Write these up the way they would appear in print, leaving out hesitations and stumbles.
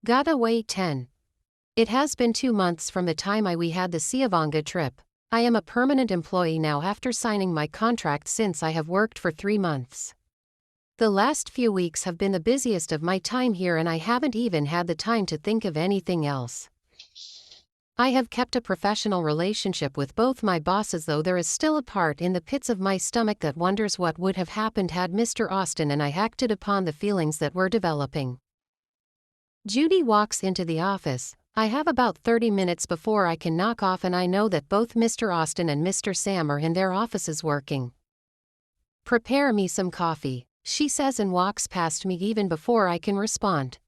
Got away 10. It has been 2 months from the time we had the Siavanga trip. I am a permanent employee now after signing my contract since I have worked for 3 months. The last few weeks have been the busiest of my time here and I haven't even had the time to think of anything else. I have kept a professional relationship with both my bosses, though there is still a part in the pits of my stomach that wonders what would have happened had Mr. Austin and I acted upon the feelings that were developing. Judy walks into the office. I have about 30 minutes before I can knock off and I know that both Mr. Austin and Mr. Sam are in their offices working. "Prepare me some coffee," she says and walks past me even before I can respond.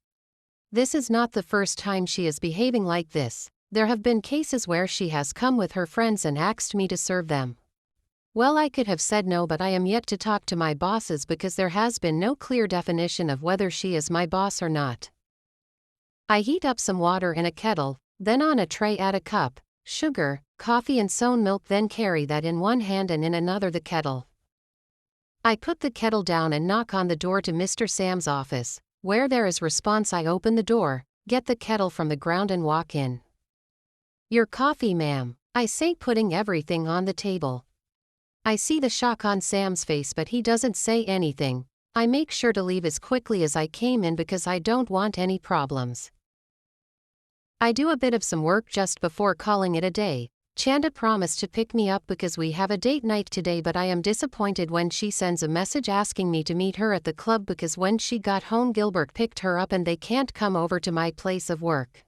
This is not the first time she is behaving like this. There have been cases where she has come with her friends and asked me to serve them. Well, I could have said no, but I am yet to talk to my bosses because there has been no clear definition of whether she is my boss or not. I heat up some water in a kettle, then on a tray add a cup, sugar, coffee and sown milk, then carry that in one hand and in another the kettle. I put the kettle down and knock on the door to Mr. Sam's office. Where there is response, I open the door, get the kettle from the ground and walk in. "Your coffee, ma'am," I say, putting everything on the table. I see the shock on Sam's face, but he doesn't say anything. I make sure to leave as quickly as I came in because I don't want any problems. I do a bit of some work just before calling it a day. Chanda promised to pick me up because we have a date night today, but I am disappointed when she sends a message asking me to meet her at the club because when she got home Gilbert picked her up and they can't come over to my place of work.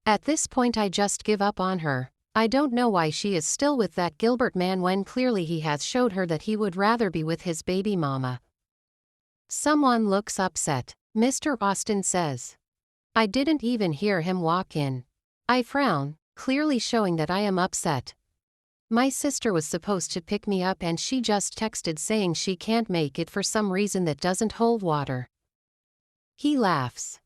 At this point I just give up on her. I don't know why she is still with that Gilbert man when clearly he has showed her that he would rather be with his baby mama. Someone looks upset, Mr. Austin says. I didn't even hear him walk in. I frown, clearly showing that I am upset. My sister was supposed to pick me up and she just texted saying she can't make it for some reason that doesn't hold water. He laughs.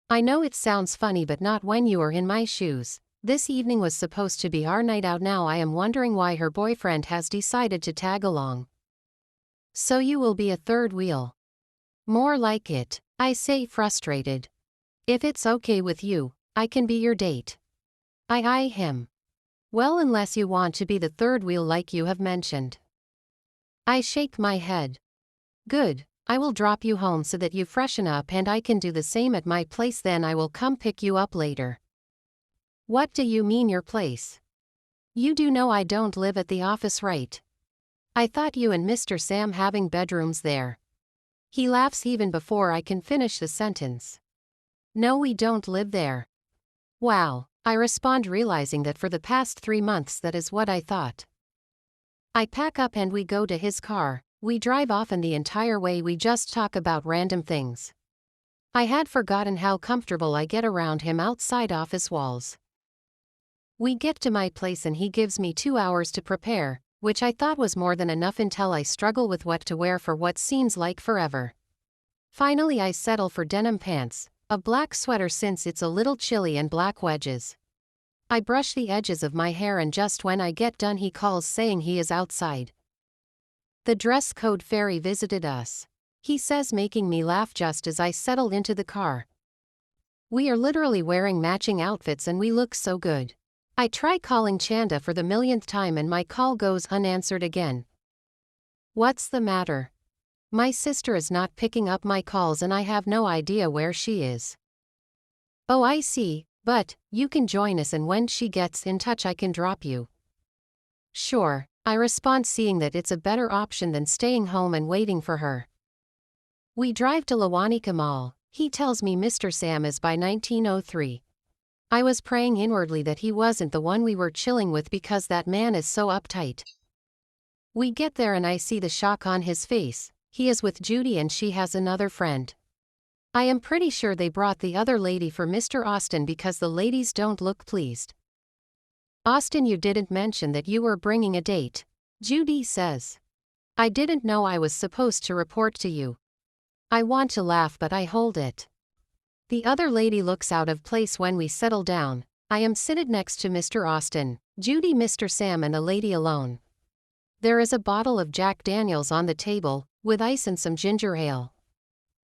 I know it sounds funny, but not when you are in my shoes. This evening was supposed to be our night out. Now I am wondering why her boyfriend has decided to tag along. "So you will be a third wheel." "More like it," I say, frustrated. "If it's okay with you, I can be your date." I eye him. "Well, unless you want to be the third wheel like you have mentioned." I shake my head. "Good. I will drop you home so that you freshen up and I can do the same at my place, then I will come pick you up later." "What do you mean your place? You do know I don't live at the office, right? I thought you and Mr. Sam having bedrooms there." He laughs even before I can finish the sentence. "No, we don't live there." "Wow," I respond, realizing that for the past 3 months that is what I thought. I pack up and we go to his car. We drive off and the entire way we just talk about random things. I had forgotten how comfortable I get around him outside office walls. We get to my place and he gives me 2 hours to prepare, which I thought was more than enough until I struggle with what to wear for what seems like forever. Finally I settle for denim pants, a black sweater since it's a little chilly, and black wedges. I brush the edges of my hair and just when I get done he calls saying he is outside. The dress code fairy visited us, he says, making me laugh just as I settle into the car. We are literally wearing matching outfits and we look so good. I try calling Chanda for the millionth time and my call goes unanswered again. What's the matter? My sister is not picking up my calls and I have no idea where she is. Oh, I see, but you can join us and when she gets in touch I can drop you. Sure, I respond, seeing that it's a better option than staying home and waiting for her. We drive to Lawanika Mall. He tells me Mr. Sam is by 1903. I was praying inwardly that he wasn't the one we were chilling with because that man is so uptight. We get there and I see the shock on his face. He is with Judy and she has another friend. I am pretty sure they brought the other lady for Mr. Austin because the ladies don't look pleased. "Austin, you didn't mention that you were bringing a date," Judy says. "I didn't know I was supposed to report to you." I want to laugh but I hold it. The other lady looks out of place when we settle down. I am seated next to Mr. Austin, Judy, Mr. Sam and a lady alone. There is a bottle of Jack Daniels on the table, with ice and some ginger ale.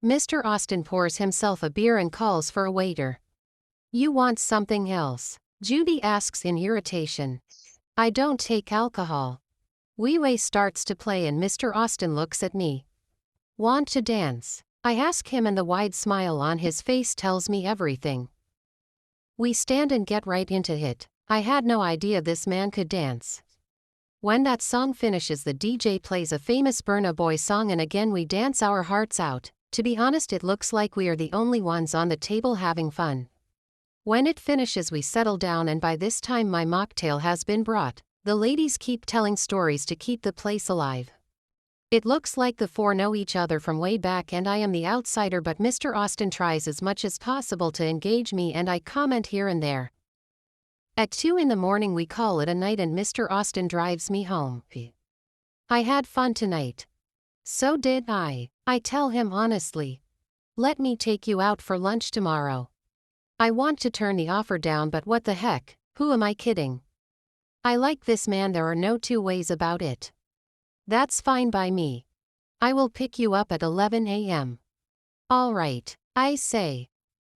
Mr. Austin pours himself a beer and calls for a waiter. You want something else? Judy asks in irritation. I don't take alcohol. Wee Way starts to play and Mr. Austin looks at me. Want to dance? I ask him and the wide smile on his face tells me everything. We stand and get right into it. I had no idea this man could dance. When that song finishes, the DJ plays a famous Burna Boy song and again we dance our hearts out. To be honest, it looks like we are the only ones on the table having fun. When it finishes we settle down and by this time my mocktail has been brought. The ladies keep telling stories to keep the place alive. It looks like the four know each other from way back and I am the outsider, but Mr. Austin tries as much as possible to engage me and I comment here and there. At 2 in the morning we call it a night and Mr. Austin drives me home. I had fun tonight. So did I. I tell him honestly. Let me take you out for lunch tomorrow. I want to turn the offer down, but what the heck, who am I kidding? I like this man, there are no two ways about it. That's fine by me. I will pick you up at 11 a.m. All right, I say.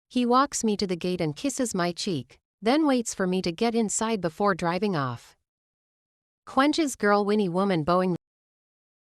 He walks me to the gate and kisses my cheek, then waits for me to get inside before driving off. Quench's girl Winnie woman Boeing